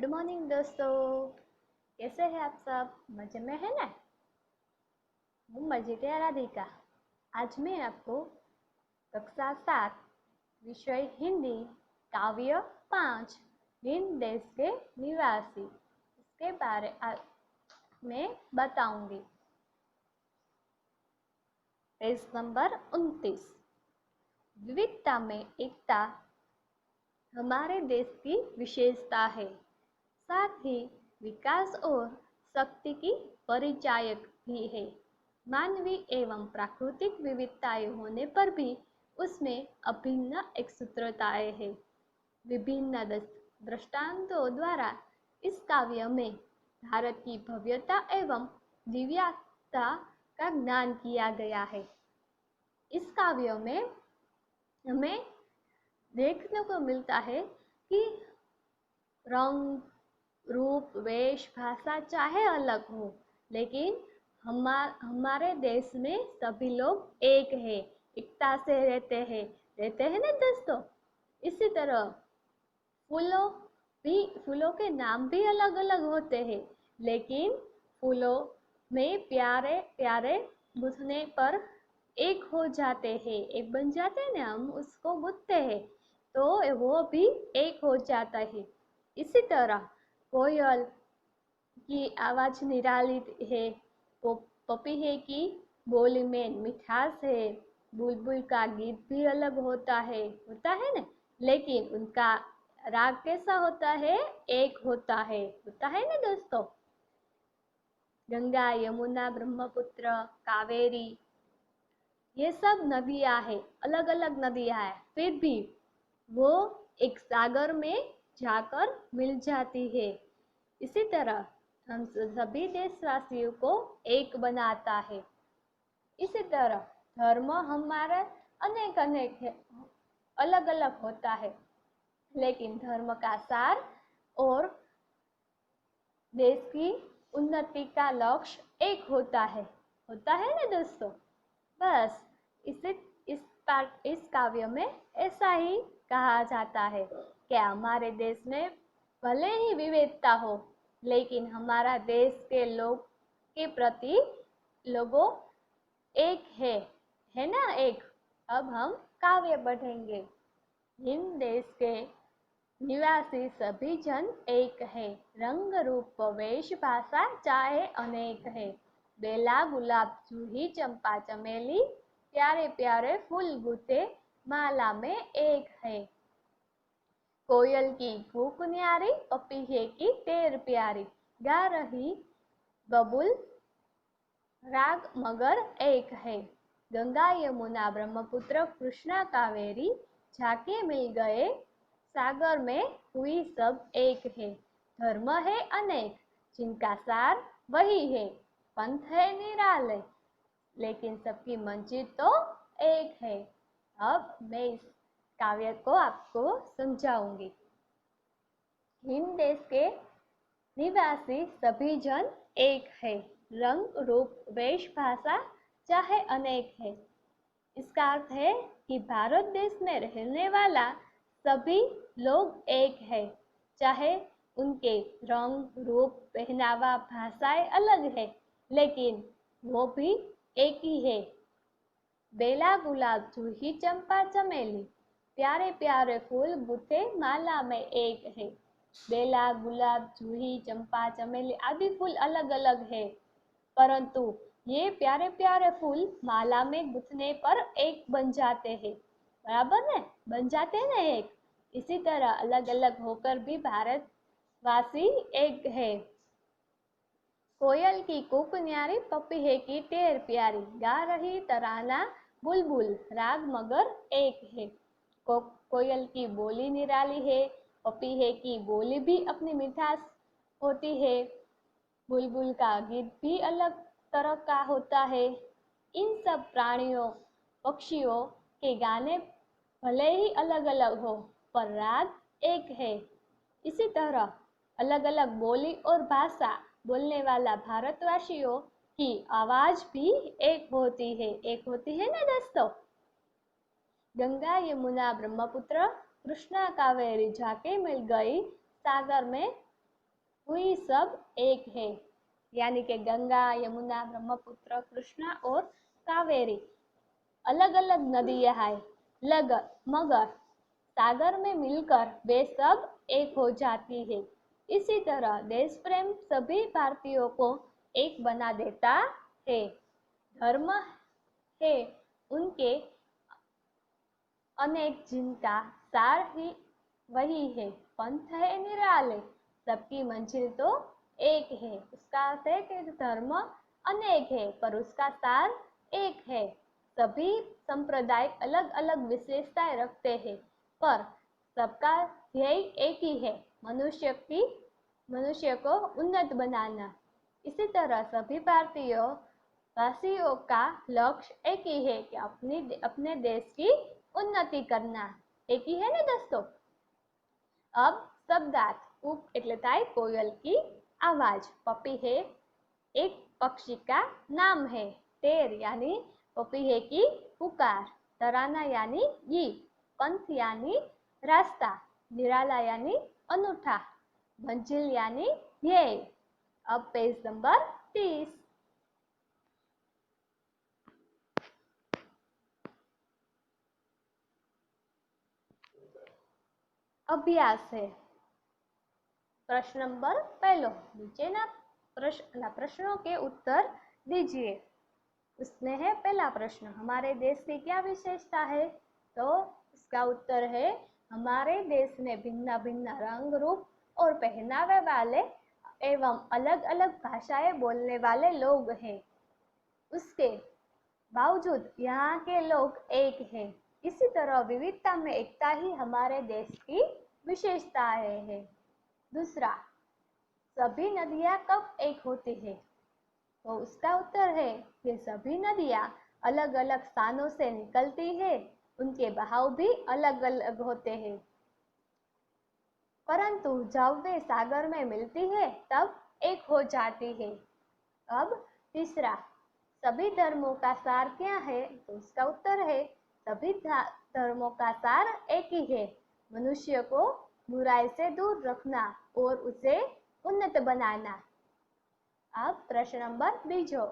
Good morning दोस्तों, कैसे हैं आप सब? मजे में है ना? हूँ मजेदार राधिका। आज मैं आपको कक्षा 7 विषय हिंदी काव्य 5 हिंद देश के निवासी इसके बारे में बताऊंगी। Page number 29। विविधता में एकता हमारे देश की विशेषता है, साथ ही विकास और शक्ति की परिचायक भी है। मानवीय एवं प्राकृतिक विविधताएं होने पर भी उसमें अभिन्न एकसूत्रताएं हैं। विभिन्न दृष्टांतों द्वारा इस काव्य में भारत की भव्यता एवं दिव्यता का ज्ञान किया गया है। इस काव्य में हमें देखने को मिलता है कि रंग, रूप, वेश, भाषा चाहे अलग हो, लेकिन हमारे देश में सभी लोग एक है, एकता से रहते हैं ना दोस्तों। इसी तरह फूलों के नाम भी अलग अलग होते हैं, लेकिन फूलों में प्यारे प्यारे गुथने पर एक हो जाते हैं, एक बन जाते हैं ना, हम उसको गुथते हैं तो वो भी एक हो जाता है। इसी तरह कोयल की आवाज निराली है, वो पपीहे की बोली में मिठास है, बुलबुल का गीत भी अलग होता है ना, लेकिन उनका राग कैसा होता है? एक होता है ना दोस्तों। गंगा, यमुना, ब्रह्मपुत्र, कावेरी, ये सब नदियां हैं, अलग अलग नदियां हैं, फिर भी वो एक सागर में जाकर मिल जाती है। इसी तरह हम सभी देशवासियों को एक बनाता है। इसी तरह धर्म हमारा अनेक अनेक है, अलग अलग होता है, लेकिन धर्म का सार और देश की उन्नति का लक्ष्य एक होता है ना दोस्तों। बस इस काव्य में ऐसा ही कहा जाता है कि हमारे देश में भले ही विविधता हो, लेकिन हमारा देश के लोग के प्रति लोगों एक है ना एक। अब हम काव्य पढ़ेंगे। हिंद देश के निवासी सभी जन एक है, रंग रूप वेश भाषा चाहे अनेक है। बेला गुलाब जूही चंपा चमेली, प्यारे प्यारे फूल गुथे माला में एक है। कोयल की कूक न्यारी, पपीहे की टेर प्यारी, गा रही बबुल राग मगर एक है। गंगा यमुना ब्रह्मपुत्र कृष्णा कावेरी, जाके मिल गए सागर में हुई सब एक है। धर्म है अनेक जिनका सार वही है, पंथ है निराले लेकिन सबकी मंजिल तो एक है। अब मैं इस काव्य को आपको समझाऊंगी। हिंद देश के निवासी सभी जन एक है, रंग रूप वेश भाषा चाहे अनेक है। इसका अर्थ है कि भारत देश में रहने वाला सभी लोग एक है, चाहे उनके रंग रूप पहनावा भाषाएं अलग है, लेकिन वो भी एक ही है। बेला गुलाब जूही चंपा चमेली, प्यारे प्यारे फूल गुथे माला में एक है। बेला गुलाब जूही चंपा चमेली आदि फूल अलग अलग है, परंतु ये प्यारे प्यारे फूल माला में गुथने पर एक बन जाते हैं, बराबर है, बन जाते हैं ना एक। इसी तरह अलग अलग होकर भी भारतवासी एक है। कोयल की कूक न्यारी, पपीहे की टेर प्यारी, गा रही तराना बुलबुल राग मगर एक है। कोयल की बोली निराली है, पपीहे की बोली भी अपनी मिठास होती है, बुलबुल का गीत भी अलग तरह का होता है। इन सब प्राणियों पक्षियों के गाने भले ही अलग अलग हो, पर राग एक है। इसी तरह अलग अलग बोली और भाषा बोलने वाला भारतवासियों की आवाज भी एक होती है ना दोस्तों। गंगा यमुना ब्रह्मपुत्र कृष्णा कावेरी, जाके मिल गई सागर में हुई सब एक है, यानी कि गंगा, यमुना, ब्रह्मपुत्र, कृष्णा और कावेरी अलग अलग नदियां हैं, मगर सागर में मिलकर वे सब एक हो जाती है। इसी तरह देश प्रेम सभी भारतीयों को एक बना देता है। धर्म है उनके अनेक, जिनका सार ही वही है। पंथ है निराले, सबकी मंजिल तो एक है। उसका अर्थ है कि धर्म अनेक है पर उसका सार एक है। सभी संप्रदाय अलग अलग विशेषताएं रखते हैं पर सबका ध्येय एक ही है, मनुष्य को उन्नत बनाना। इसी तरह सभी वासियों का लक्ष्य एक ही है कि अपने देश की उन्नति करना। एक ही है ना दोस्तों। अब शब्दार्थ। कूक એટલે થાય कोयल की आवाज। पपी है एक पक्षी का नाम है। टेर यानी पपीहे की पुकार। तराना यानी गीत। पंथ यानी रास्ता। निराला यानी अनूठा। मंजिल यानी ध्येय। अब पेज नंबर 30। अभ्यास है। प्रश्न नंबर पहलो, नीचेना प्रश्नों के उत्तर दीजिए। उसमें है पहला प्रश्न, हमारे देश की क्या विशेषता है? तो इसका उत्तर है हमारे देश में भिन्न भिन्न रंग, रूप और पहनावे वाले एवं अलग अलग भाषाएं बोलने वाले लोग हैं। उसके बावजूद यहाँ के लोग एक हैं। इसी तरह विविधता में एकता ही हमारे देश की विशेषताएं है। दूसरा, सभी नदियाँ कब एक होती है? तो उसका उत्तर है कि सभी नदियाँ अलग अलग स्थानों से निकलती है, उनके बहाव भी अलग अलग होते हैं, परंतु जब वे सागर में मिलती है तब एक हो जाती है। अब तीसरा, सभी धर्मों का सार क्या है? तो उसका उत्तर है सभी धर्मों का सार एक ही है, मनुष्य को बुराई से दूर रखना और उसे उन्नत बनाना। अब प्रश्न नंबर बीजो।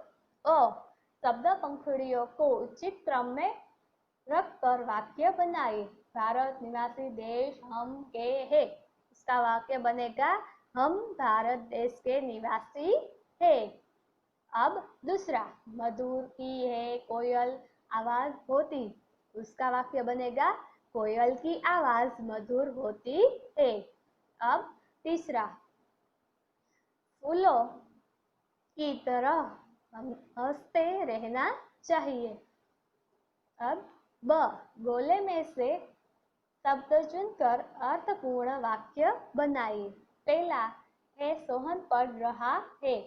शब्द पंखुड़ियों को उचित क्रम में रखकर वाक्य बनाइए। भारत निवासी देश हम के है। इसका वाक्य बनेगा हम भारत देश के निवासी है। अब दूसरा, मधुर की है कोयल आवाज होती। उसका वाक्य बनेगा कोयल की आवाज मधुर होती है। अब तीसरा, फूलों की तरह हंसते रहना चाहिए। अब गोले में से शब्द चुनकर अर्थपूर्ण वाक्य बनाइए। पहला है सोहन पढ़ रहा है।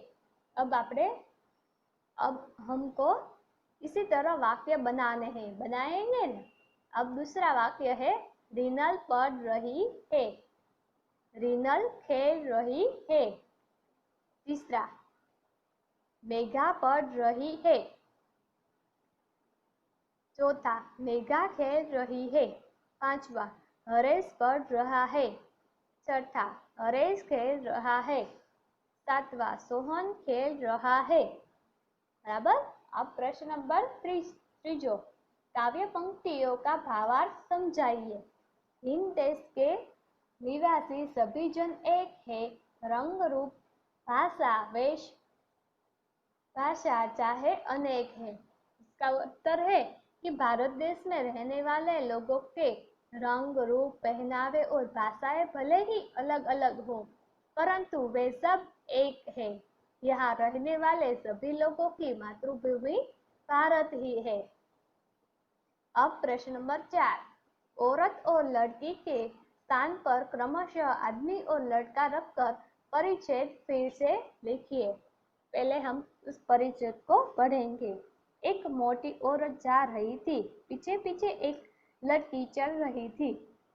अब हमको इसी तरह वाक्य बनाने हैं, बनाएंगे ना। अब दूसरा वाक्य है रीनल पढ़ रही है। रीनल खेल रही है। तीसरा, मेघा पढ़ रही है। चौथा, मेघा खेल रही है। पांचवा, हरेश पढ़ रहा है। छठा, हरेश खेल रहा है। सातवां, सोहन खेल रहा है। बराबर। अब प्रश्न नंबर त्रीजो, काव्य पंक्तियों का भावार्थ समझाइए। हिंद देश के निवासी सभी जन एक है, रंग रूप भाषा वेश भाषा चाहे अनेक है। इसका उत्तर है कि भारत देश में रहने वाले लोगों के रंग, रूप, पहनावे और भाषाएं भले ही अलग अलग हो, परंतु वे सब एक है। यहाँ रहने वाले सभी लोगों की मातृभूमि भारत ही है। अब प्रश्न नंबर 4, औरत और लड़की के स्थान पर क्रमशः आदमी और लड़का रखकर परिच्छेद फिर से लिखिए। पहले हम उस परिच्छेद को पढ़ेंगे। एक मोटी औरत जा रही थी, पीछे पीछे एक लड़की चल रही थी।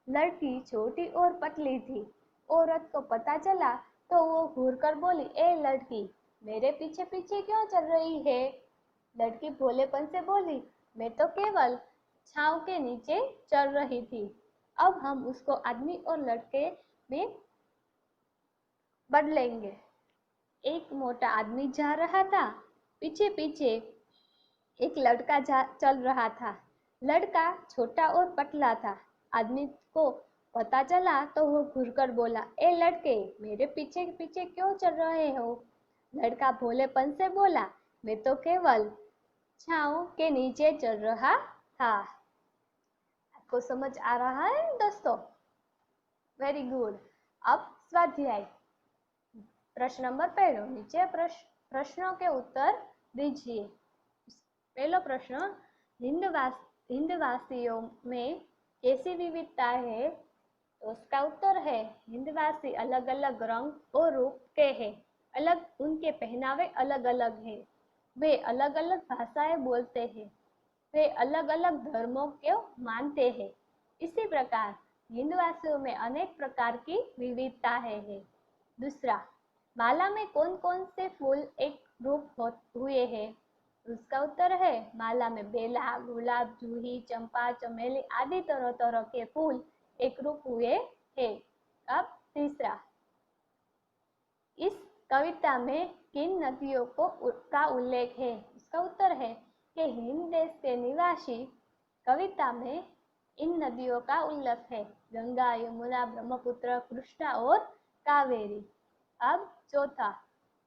लड़की छोटी और पतली थी। औरत को पता चला तो वो घूरकर बोली, ए लड़की, मेरे पीछे पीछे क्यों चल रही है? लड़की भोलेपन से बोली, मैं तो केवल छांव के नीचे चल रही थी। अब हम उसको आदमी और लड़के में बदलेंगे। एक मोटा आदमी जा रहा था, पीछे पीछे एक लड़का चल रहा था। लड़का छोटा और पतला था। आदमी को पता चला तो वो घूरकर बोला, ए लड़के, मेरे पीछे पीछे क्यों चल रहे हो? लड़का भोलेपन से बोला, मैं तो केवल छांव के नीचे चल रहा था। आपको समझ आ रहा है दोस्तों? Very good. अब स्वाध्याय प्रश्न नंबर पहला, नीचे प्रश्नों के उत्तर दीजिए। पहला प्रश्न, हिंदवासियों में कैसी विविधता है? तो उसका उत्तर है, हिंदवासी अलग अलग रंग और रूप के हैं। अलग उनके पहनावे अलग अलग है। वे अलग अलग भाषाएं बोलते हैं। वे अलग अलग धर्मों को मानते हैं। इसी प्रकार हिंदवासियों में अनेक प्रकार की विविधता है। दूसरा, माला में कौन कौन से फूल एक रूप हुए हैं? उसका उत्तर है, माला में बेला, गुलाब, जूही, चंपा, चमेली आदि तरह तरह के फूल एक रूप हुए हैं। अब तीसरा, इस कविता में किन नदियों का उल्लेख है? उसका उत्तर है कि हिंद देश के निवासी कविता में इन नदियों का उल्लेख है, गंगा, यमुना, ब्रह्मपुत्र, कृष्णा और कावेरी। अब चौथा,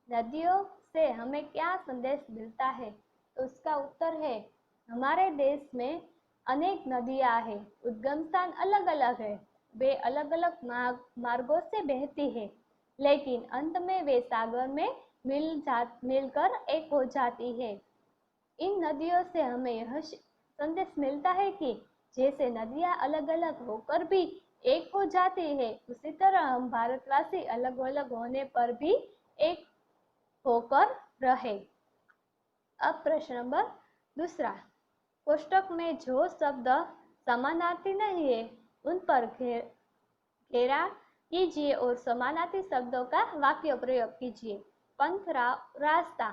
नदियों से हमें क्या संदेश मिलता है? तो उसका उत्तर है, हमारे देश में अनेक नदियां हैं, उद्गम स्थान अलग अलग है, वे अलग अलग मार्गों से बहती है, लेकिन अंत में वे सागर में मिलकर एक हो जाती है। इन नदियों से हमें यह संदेश मिलता है कि जैसे नदियां अलग अलग होकर भी एक हो जाती है, उसी तरह हम भारतवासी अलग अलग होने पर भी एक होकर रहे। अब प्रश्न नंबर दूसरा, कोष्टक में जो शब्द समानार्थी नहीं है उन पर घेरा कीजिए और समानार्थी शब्दों का वाक्य प्रयोग कीजिए। पंथ, रास्ता,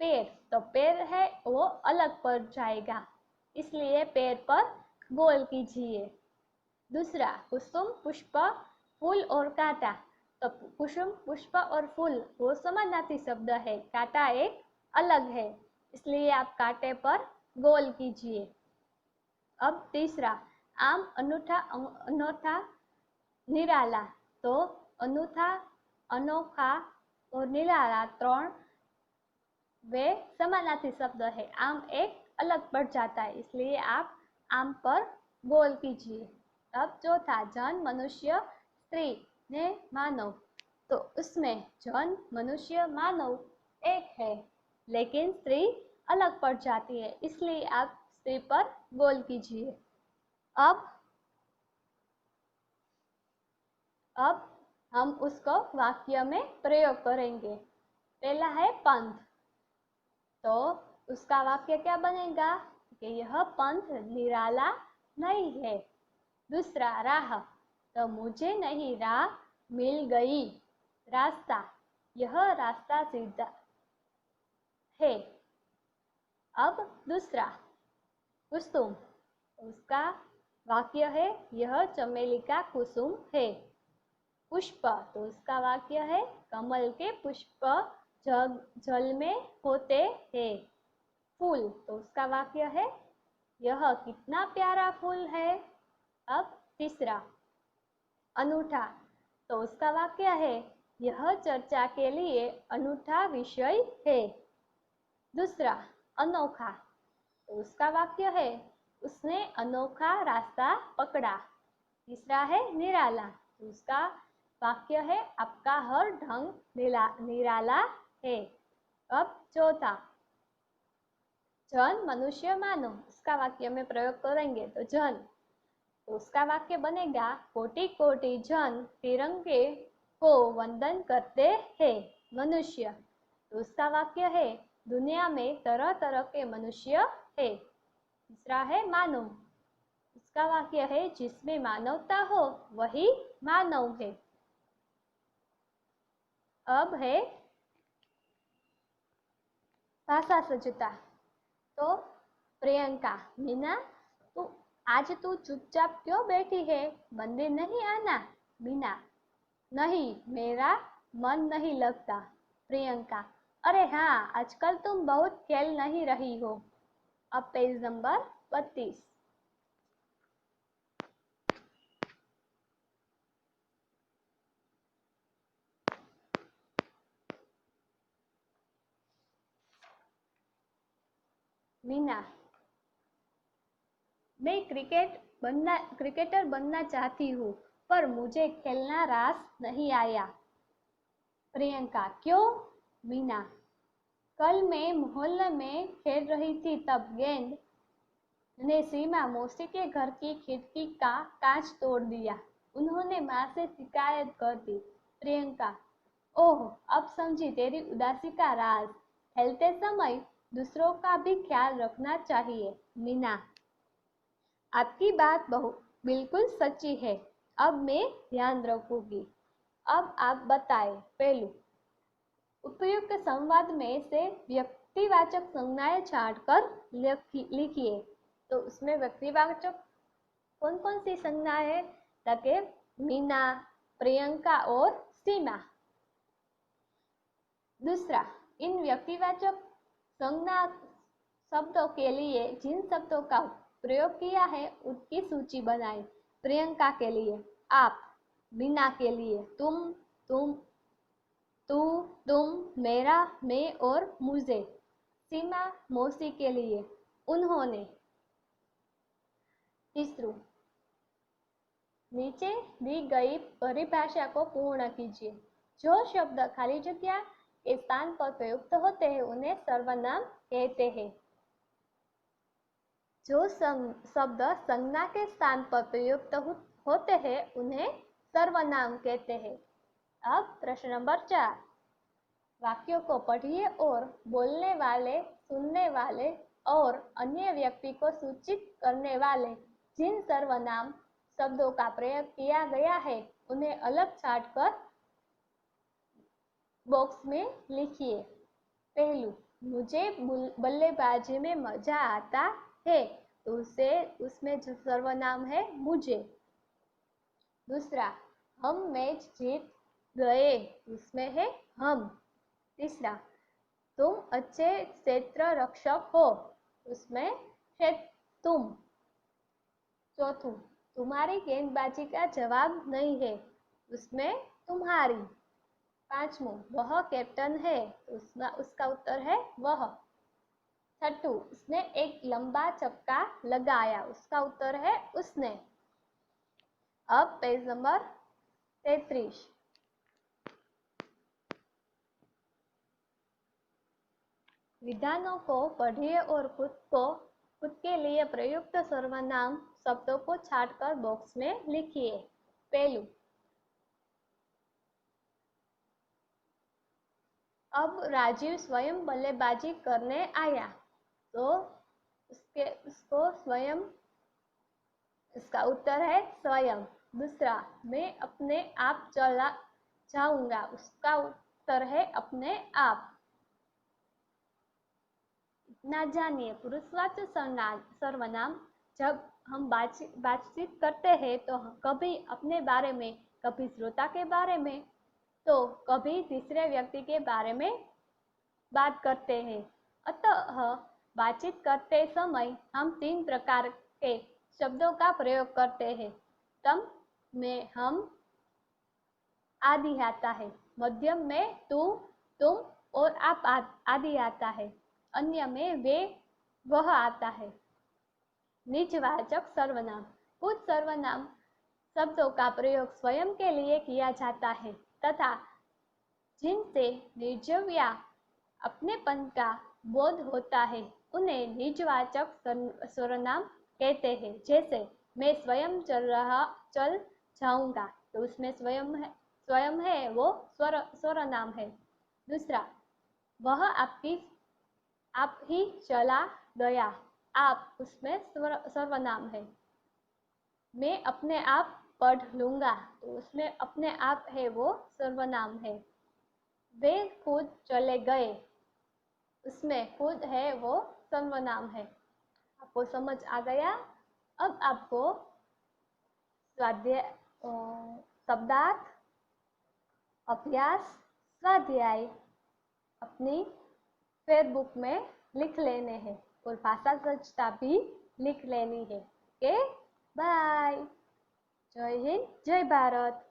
पैर, तो पैर है वो अलग पड़ जाएगा, इसलिए पैर पर गोल कीजिए। दूसरा, कुसुम, पुष्प, फूल और कांटा, तो कुसुम, पुष्प और फूल वो समानार्थी शब्द है, कांटा एक अलग है, इसलिए आप कांटे पर गोल कीजिए। अब तीसरा, आम, अनूठा, अनोखा, निराला, तो अनूठा, अनोखा और निराला त्रण वे समानार्थी शब्द है, आम एक अलग पड़ जाता है, इसलिए आप आम पर गोल कीजिए। अब चौथा, जन, मनुष्य, स्त्री ने मानव, तो उसमें जन, मनुष्य, मानव एक है, लेकिन स्त्री अलग पड़ जाती है, इसलिए आप स्त्री पर गोल कीजिए। अब हम उसको वाक्य में प्रयोग करेंगे। पहला है पंथ, तो उसका वाक्य क्या बनेगा कि यह पंथ निराला नहीं है। दूसरा, राह, तो मुझे नहीं राह मिल गई। रास्ता, यह रास्ता सीधा है। अब दूसरा, कुसुम, उसका वाक्य है, यह चमेली का कुसुम है। पुष्प, तो उसका वाक्य है, कमल के पुष्प जल में होते हैं। फूल, तो उसका वाक्य है, यह कितना प्यारा फूल है। अब तीसरा, अनूठा, तो उसका वाक्य है, यह चर्चा के लिए अनूठा विषय है। दूसरा, अनोखा, तो उसका वाक्य है, उसने अनोखा रास्ता पकड़ा। तीसरा है निराला, तो उसका वाक्य है, आपका हर ढंग निराला है। अब चौथा, जन, मनुष्य, मानव, उसका वाक्य में प्रयोग करेंगे तो जन, तो उसका वाक्य बनेगा, कोटि कोटि जन तिरंगे को वंदन करते हैं। मनुष्य, तो उसका वाक्य है, दुनिया में तरह तरह के मनुष्य है। तीसरा है मानव, उसका वाक्य है, जिसमें मानवता हो वही मानव है। अब है भाषा सज्जता, तो प्रियंका, मीना, आज तू चुपचाप क्यों बैठी है? मंदिर नहीं आना? मीना, नहीं, मेरा मन नहीं लगता। प्रियंका, अरे हाँ, आजकल तुम बहुत खेल नहीं रही हो। अब पेज नंबर 32। मीना, मैं क्रिकेटर बनना चाहती हूँ, पर मुझे खेलना रास नहीं आया। प्रियंका, क्यों? मीना, कल मैं मोहल्ले में खेल रही थी, तब गेंद ने सीमा मौसी के घर की खिड़की का कांच तोड़ दिया। उन्होंने माँ से शिकायत कर दी। प्रियंका, ओह, अब समझी तेरी उदासी का राज। खेलते समय दूसरों का भी ख्याल रखना चाहिए। मीना, आपकी बात बिल्कुल सच्ची है। अब मैं ध्यान रखूंगी। अब आप बताएं। पहलू, उपयुक्त संवाद में से व्यक्तिवाचक संज्ञाएं छांटकर लिखिए। तो उसमें व्यक्तिवाचक कौन कौन सी संज्ञाएं है? ताकि मीना, प्रियंका और सीमा। दूसरा, इन व्यक्तिवाचक संज्ञा शब्दों के लिए जिन शब्दों का प्रयोग किया है उसकी सूची बनाएं। प्रियंका के लिए आप, मीना के लिए तुम, तू, तुम, मेरा, मैं और मुझे। सीमा मौसी के लिए उन्होंने। तीसरू, नीचे दी गई परिभाषा को पूर्ण कीजिए। जो शब्द खाली जगह के स्थान पर प्रयुक्त होते हैं उन्हें सर्वनाम कहते हैं। जो शब्द संज्ञा के स्थान पर प्रयुक्त होते हैं उन्हें सर्वनाम कहते हैं। अब प्रश्न नंबर 4, वाक्यों को पढ़िए और बोलने वाले, सुनने वाले और अन्य व्यक्ति को सूचित करने वाले जिन सर्वनाम शब्दों का प्रयोग किया गया है उन्हें अलग छांटकर बॉक्स में लिखिए। पहलू, मुझे बल्लेबाजी में मजा आता है, तो उसमें जो सर्वनाम है मुझे। दूसरा, हम मैच जीत गए, उसमें है हम। तीसरा, तुम अच्छे क्षेत्र रक्षक हो, उसमें है तुम। चौथू, तुम्हारी गेंदबाजी का जवाब नहीं है, उसमें तुम्हारी। पांचवू, वह कैप्टन है, उसका उत्तर है वह। छठू, उसने एक लंबा चक्का लगाया, उसका उत्तर है उसने। अब पेज नंबर 33। विधानों को पढ़िए और खुद के लिए प्रयुक्त सर्वनाम शब्दों को छांटकर बॉक्स में लिखिए। पहलू, अब राजीव स्वयं बल्लेबाजी करने आया, तो उसको स्वयं, इसका उत्तर है स्वयं। दूसरा, मैं अपने आप चला जाऊंगा, उसका उत्तर है अपने आप। ना जानिए, पुरुषवाचक सर्वनाम जब हम बातचीत करते हैं तो कभी अपने बारे में, कभी श्रोता के बारे में, तो कभी तीसरे व्यक्ति के बारे में बात करते हैं। अतः बातचीत करते समय हम 3 प्रकार के शब्दों का प्रयोग करते हैं। तम में हम आदि आता है, मध्यम में तू, तुम और आप आदि आता है, अन्य में वे, वह आता है। निजवाचक सर्वनाम, कुछ सर्वनाम शब्दों का प्रयोग स्वयं के लिए किया जाता है तथा जिनसे निर्जव या अपनेपन का बोध होता है उन्हें निजवाचक सर्वनाम कहते हैं। जैसे मैं स्वयं चल जाऊंगा, तो उसमें स्वयं है वो सर्वनाम है। दूसरा, वह आप ही चला गया, आप उसमें सर्वनाम है। मैं अपने आप पढ़ लूंगा, तो उसमें अपने आप है वो सर्वनाम है। वे खुद चले गए, उसमें खुद है वो सर्वनाम है। आपको समझ आ गया? अब आपको स्वाध्याय, शब्दार्थ, अभ्यास स्वाध्याय अपनी फेसबुक में लिख लेने हैं और भाषा सचता भी लिख लेनी है। Okay, bye. जय हिंद, जय भारत।